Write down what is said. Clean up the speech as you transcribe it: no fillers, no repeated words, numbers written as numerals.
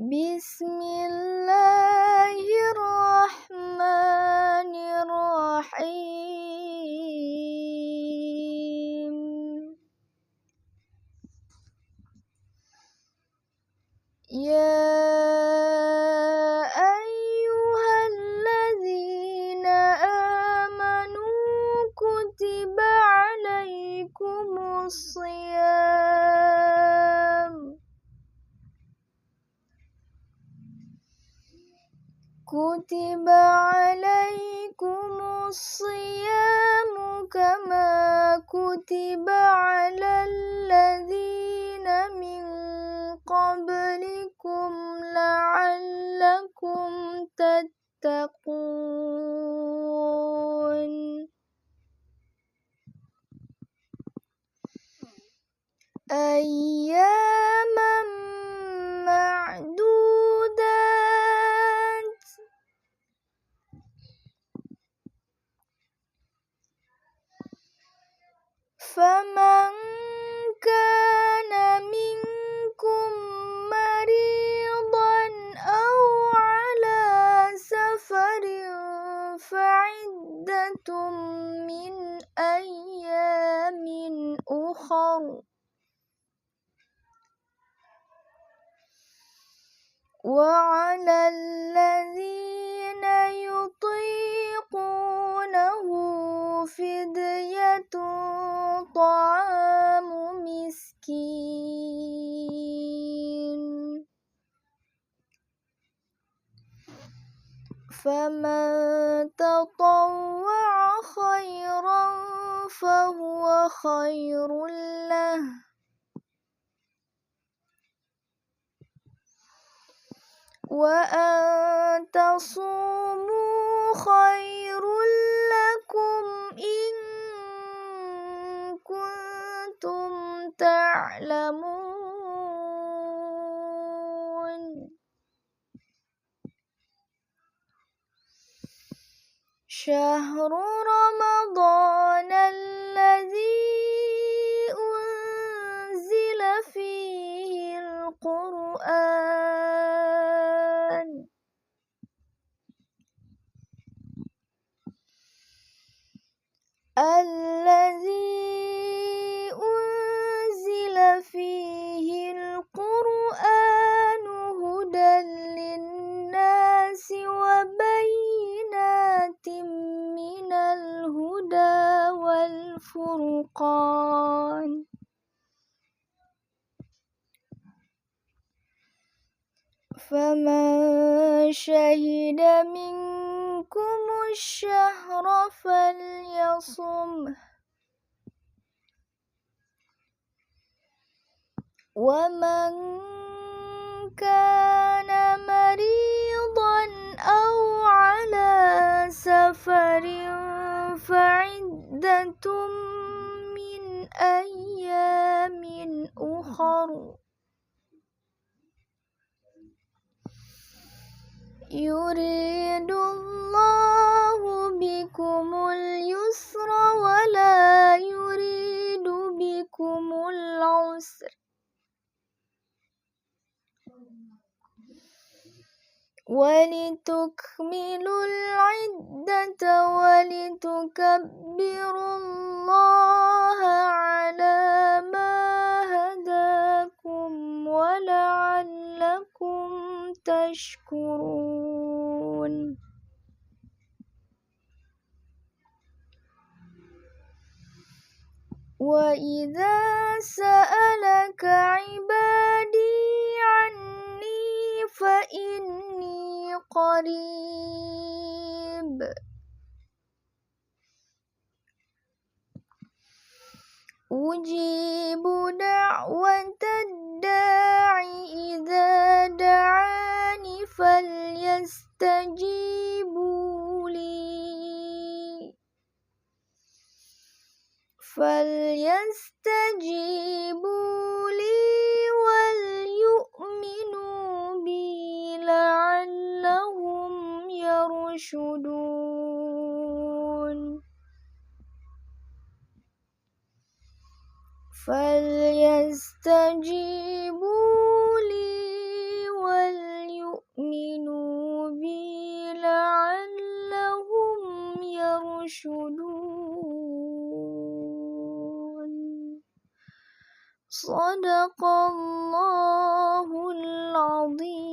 بسم الله الرحمن الرحيم. يا أيها الذين آمنوا كتب عليكم الصيام كما كتب على الذين من قبلكم لعلكم تتقون. أياما معدودات، فمن كان منكم مريضا أو على سفر فعدة من أيام أخر. وعلى الذين يطيقونه فدية طعام مسكين، فمن تطوع خيرا فهو خير له، وأن تصوموا خير لكم إن كنتم تعلمون. شهر رمضان الذي أنزل فيه القرآن هدى للناس وبينات من الهدى والفرقان، فمن شهد منكم الشهر فليصمه، ومن كان مريضا أو على سفر فعدة من أيام أخر. يريد الله بكم اليسر ولا يريد بكم العسر، ولتكملوا العدة ولتكبروا الله على ما هداكم ولعلكم تشكرون. وإذا سألك عبادي عني فإني قريب أجيب دعوة الداع إذا دعاني فليستجيبوا لي وليؤمنوا بي لعلهم يرشدون. فليستجيبوا لي يرشدون صدق الله العظيم.